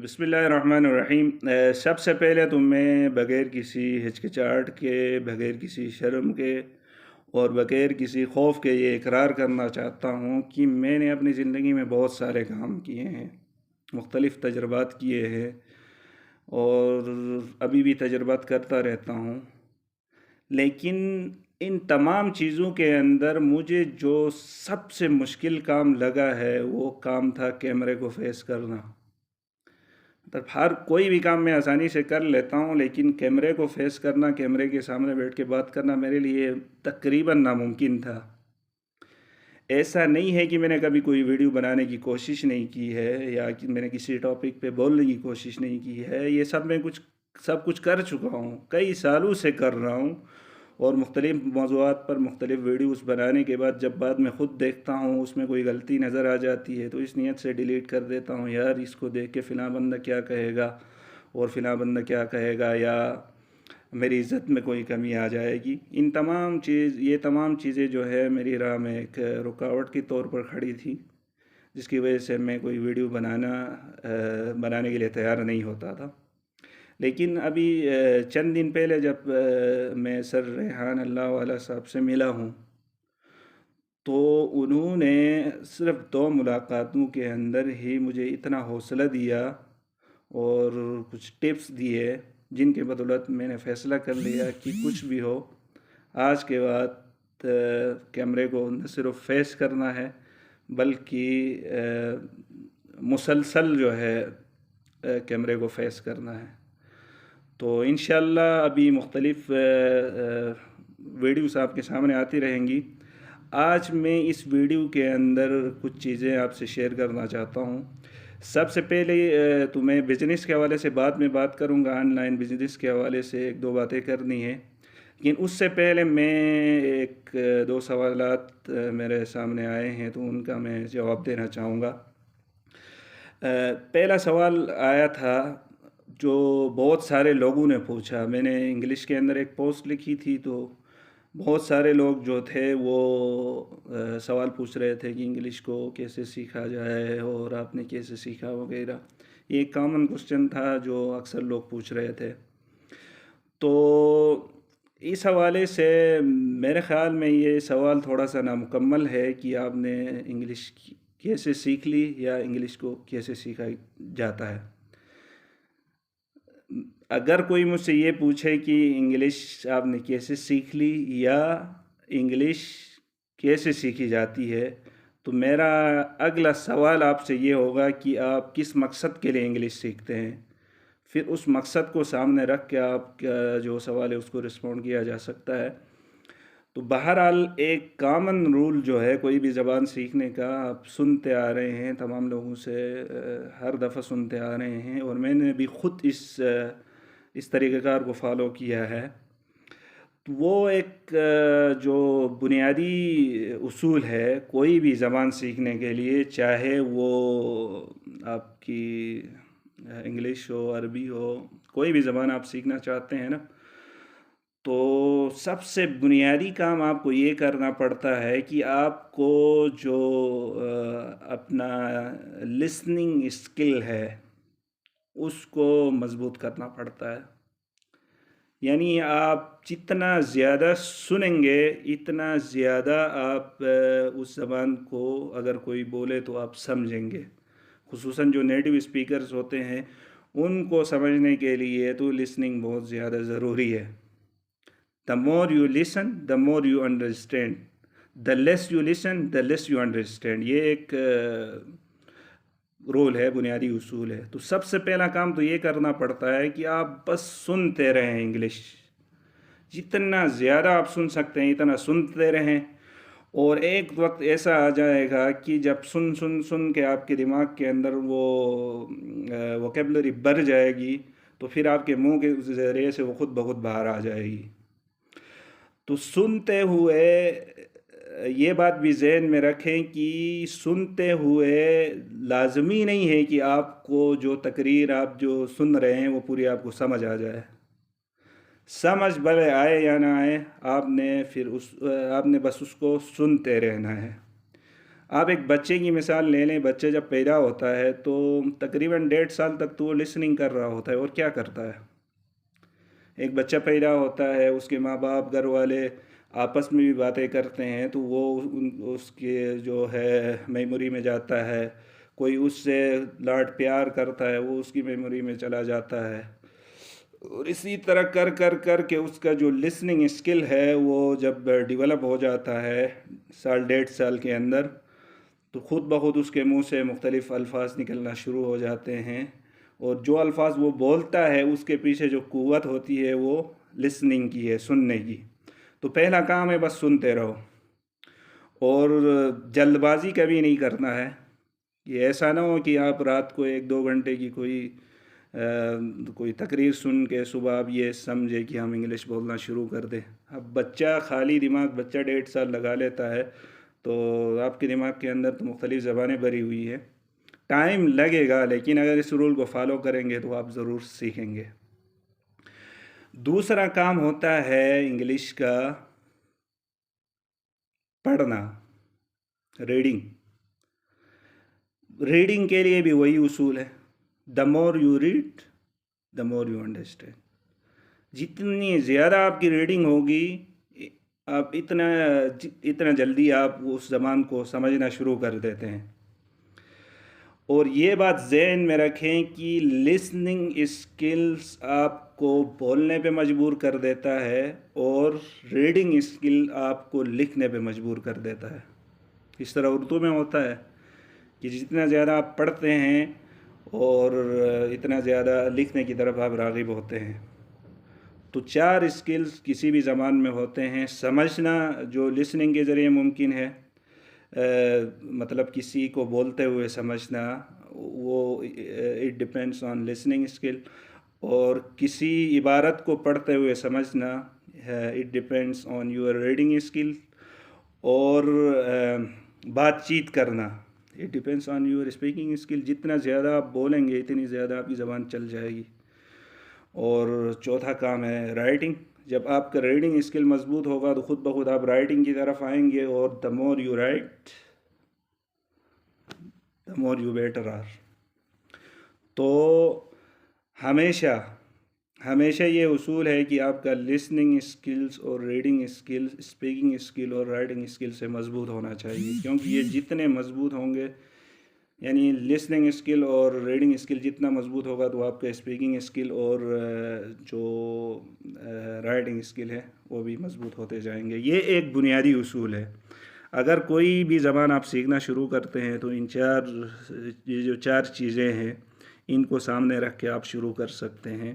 بسم اللہ الرحمن الرحیم۔ سب سے پہلے تو میں بغیر کسی ہچکچاہٹ کے، بغیر کسی شرم کے اور بغیر کسی خوف کے یہ اقرار کرنا چاہتا ہوں کہ میں نے اپنی زندگی میں بہت سارے کام کیے ہیں، مختلف تجربات کیے ہیں اور ابھی بھی تجربات کرتا رہتا ہوں۔ لیکن ان تمام چیزوں کے اندر مجھے جو سب سے مشکل کام لگا ہے وہ کام تھا کیمرے کو فیس کرنا۔ مطلب ہر کوئی بھی کام میں آسانی سے کر لیتا ہوں، لیکن کیمرے کو فیس کرنا، کیمرے کے سامنے بیٹھ کے بات کرنا میرے لیے تقریباً ناممکن تھا۔ ایسا نہیں ہے کہ میں نے کبھی کوئی ویڈیو بنانے کی کوشش نہیں کی ہے یا کہ میں نے کسی ٹاپک پہ بولنے کی کوشش نہیں کی ہے، یہ سب کچھ کر چکا ہوں، کئی سالوں سے کر رہا ہوں اور مختلف موضوعات پر مختلف ویڈیوز بنانے کے بعد میں خود دیکھتا ہوں اس میں کوئی غلطی نظر آ جاتی ہے تو اس نیت سے ڈیلیٹ کر دیتا ہوں، یار اس کو دیکھ کے فلاں بندہ کیا کہے گا اور فلاں بندہ کیا کہے گا، یا میری عزت میں کوئی کمی آ جائے گی۔ یہ تمام چیزیں جو ہے میری راہ میں ایک رکاوٹ کے طور پر کھڑی تھی، جس کی وجہ سے میں کوئی ویڈیو بنانے کے لیے تیار نہیں ہوتا تھا۔ لیکن ابھی چند دن پہلے جب میں سر ریحان اللہ والا صاحب سے ملا ہوں تو انہوں نے صرف 2 ملاقاتوں کے اندر ہی مجھے اتنا حوصلہ دیا اور کچھ ٹپس دیے جن کے بدولت میں نے فیصلہ کر لیا کہ کچھ بھی ہو، آج کے بعد کیمرے کو نہ صرف فیس کرنا ہے بلکہ مسلسل جو ہے کیمرے کو فیس کرنا ہے۔ تو انشاءاللہ ابھی مختلف ویڈیوز آپ کے سامنے آتی رہیں گی۔ آج میں اس ویڈیو کے اندر کچھ چیزیں آپ سے شیئر کرنا چاہتا ہوں۔ سب سے پہلے تو میں بزنس کے حوالے سے بعد میں بات کروں گا، آن لائن بزنس کے حوالے سے 1-2 باتیں کرنی ہیں، لیکن اس سے پہلے میں 1-2 سوالات میرے سامنے آئے ہیں تو ان کا میں جواب دینا چاہوں گا۔ پہلا سوال آیا تھا جو بہت سارے لوگوں نے پوچھا، میں نے انگلش کے اندر ایک پوسٹ لکھی تھی تو بہت سارے لوگ جو تھے وہ سوال پوچھ رہے تھے کہ انگلش کو کیسے سیکھا جائے اور آپ نے کیسے سیکھا وغیرہ۔ یہ ایک کامن کوسچن تھا جو اکثر لوگ پوچھ رہے تھے۔ تو اس حوالے سے میرے خیال میں یہ سوال تھوڑا سا نامکمل ہے کہ آپ نے انگلش کیسے سیکھ لی یا انگلش کو کیسے سیکھا جاتا ہے۔ اگر کوئی مجھ سے یہ پوچھے کہ انگلش آپ نے کیسے سیکھ لی یا انگلش کیسے سیکھی جاتی ہے، تو میرا اگلا سوال آپ سے یہ ہوگا کہ آپ کس مقصد کے لیے انگلش سیکھتے ہیں، پھر اس مقصد کو سامنے رکھ کے آپ کا جو سوال ہے اس کو رسپونڈ کیا جا سکتا ہے۔ تو بہرحال ایک کامن رول جو ہے کوئی بھی زبان سیکھنے کا، آپ سنتے آ رہے ہیں تمام لوگوں سے، ہر دفعہ سنتے آ رہے ہیں اور میں نے بھی خود اس طریقہ کار کو فالو کیا ہے۔ تو وہ ایک جو بنیادی اصول ہے کوئی بھی زبان سیکھنے کے لیے، چاہے وہ آپ کی انگلش ہو، عربی ہو، کوئی بھی زبان آپ سیکھنا چاہتے ہیں نا، تو سب سے بنیادی کام آپ کو یہ کرنا پڑتا ہے کہ آپ کو جو اپنا لسننگ اسکل ہے اس کو مضبوط کرنا پڑتا ہے۔ یعنی آپ جتنا زیادہ سنیں گے اتنا زیادہ آپ اس زبان کو اگر کوئی بولے تو آپ سمجھیں گے، خصوصاً جو نیٹیو اسپیکرز ہوتے ہیں ان کو سمجھنے کے لیے تو لسننگ بہت زیادہ ضروری ہے۔ The more you listen, the more you understand. The less you listen, the less you understand. یہ ایک رول ہے، بنیادی اصول ہے۔ تو سب سے پہلا کام تو یہ کرنا پڑتا ہے کہ آپ بس سنتے رہیں انگلش، جتنا زیادہ آپ سن سکتے ہیں اتنا سنتے رہیں، اور ایک وقت ایسا آ جائے گا کہ جب سن کے آپ کے دماغ کے اندر وہ ووکیبلری بڑھ جائے گی تو پھر آپ کے منہ کے ذریعے سے وہ خود بخود باہر آ جائے گی۔ تو سنتے ہوئے یہ بات بھی ذہن میں رکھیں کہ سنتے ہوئے لازمی نہیں ہے کہ آپ کو جو تقریر آپ جو سن رہے ہیں وہ پوری آپ کو سمجھ آ جائے۔ سمجھ بھلے آئے یا نہ آئے، آپ نے بس اس کو سنتے رہنا ہے۔ آپ ایک بچے کی مثال لے لیں، بچے جب پیدا ہوتا ہے تو تقریباً 1.5 سال تک تو وہ لسننگ کر رہا ہوتا ہے، اور کیا کرتا ہے؟ ایک بچہ پیدا ہوتا ہے، اس کے ماں باپ گھر والے آپس میں بھی باتیں کرتے ہیں تو وہ اس کے جو ہے میموری میں جاتا ہے، کوئی اس سے لاڈ پیار کرتا ہے وہ اس کی میموری میں چلا جاتا ہے، اور اسی طرح کر کر کر کے اس کا جو لسننگ اسکل ہے وہ جب ڈیولپ ہو جاتا ہے 1.5 سال کے اندر، تو خود بخود اس کے منہ سے مختلف الفاظ نکلنا شروع ہو جاتے ہیں، اور جو الفاظ وہ بولتا ہے اس کے پیچھے جو قوت ہوتی ہے وہ لسننگ کی ہے، سننے کی۔ تو پہلا کام ہے بس سنتے رہو، اور جلد بازی کبھی نہیں کرنا ہے۔ یہ ایسا نہ ہو کہ آپ رات کو 1-2 گھنٹے کی کوئی تقریر سن کے صبح آپ یہ سمجھے کہ ہم انگلش بولنا شروع کر دیں۔ اب بچہ خالی دماغ، بچہ 1.5 سال لگا لیتا ہے تو آپ کے دماغ کے اندر تو مختلف زبانیں بھری ہوئی ہیں، ٹائم لگے گا، لیکن اگر اس رول کو فالو کریں گے تو آپ ضرور سیکھیں گے۔ دوسرا کام ہوتا ہے انگلش کا پڑھنا، ریڈنگ۔ ریڈنگ کے لیے بھی وہی اصول ہے، the more you read the more you understand. جتنی زیادہ آپ کی ریڈنگ ہوگی، آپ اتنا جلدی آپ اس زبان کو سمجھنا شروع کر دیتے ہیں۔ اور یہ بات ذہن میں رکھیں کہ لسننگ اسکلز آپ کو بولنے پہ مجبور کر دیتا ہے، اور ریڈنگ اسکل آپ کو لکھنے پہ مجبور کر دیتا ہے۔ اس طرح اردو میں ہوتا ہے کہ جتنا زیادہ آپ پڑھتے ہیں اور اتنا زیادہ لکھنے کی طرف آپ راغب ہوتے ہیں۔ تو 4 اسکلز کسی بھی زبان میں ہوتے ہیں: سمجھنا، جو لسننگ کے ذریعے ممکن ہے، مطلب کسی کو بولتے ہوئے سمجھنا، وہ it depends on listening skill, اور کسی عبارت کو پڑھتے ہوئے سمجھنا، it depends on your reading skill, اور بات چیت کرنا، it depends on your speaking skill. جتنا زیادہ آپ بولیں گے اتنی زیادہ آپ کی زبان چل جائے گی۔ اور چوتھا کام ہے رائٹنگ۔ جب آپ کا ریڈنگ اسکل مضبوط ہوگا تو خود بخود آپ رائٹنگ کی طرف آئیں گے، اور the more you write the more you better are. تو ہمیشہ یہ اصول ہے کہ آپ کا لسننگ اسکلز اور ریڈنگ اسکلز اسپیکنگ اسکل اور رائٹنگ اسکل سے مضبوط ہونا چاہیے، کیونکہ یہ جتنے مضبوط ہوں گے، یعنی لسننگ اسکل اور ریڈنگ اسکل جتنا مضبوط ہوگا تو آپ کا اسپیکنگ اسکل اور جو رائٹنگ اسکل ہے وہ بھی مضبوط ہوتے جائیں گے۔ یہ ایک بنیادی اصول ہے۔ اگر کوئی بھی زبان آپ سیکھنا شروع کرتے ہیں تو یہ جو 4 چیزیں ہیں ان کو سامنے رکھ کے آپ شروع کر سکتے ہیں۔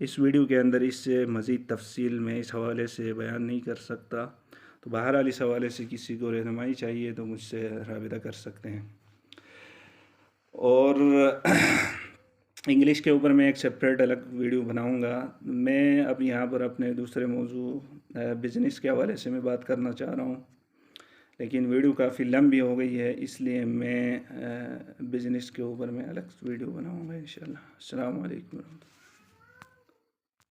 اس ویڈیو کے اندر اس سے مزید تفصیل میں اس حوالے سے بیان نہیں کر سکتا، تو بہرحال اس حوالے سے کسی کو رہنمائی چاہیے تو مجھ سے رابطہ کر سکتے ہیں۔ اور انگلش کے اوپر میں ایک سپریٹ الگ ویڈیو بناؤں گا۔ میں اب یہاں پر اپنے دوسرے موضوع بزنس کے حوالے سے میں بات کرنا چاہ رہا ہوں، لیکن ویڈیو کافی لمبی ہو گئی ہے، اس لیے میں بزنس کے اوپر میں الگ ویڈیو بناؤں گا انشاءاللہ۔ السلام علیکم ورحمۃ اللہ۔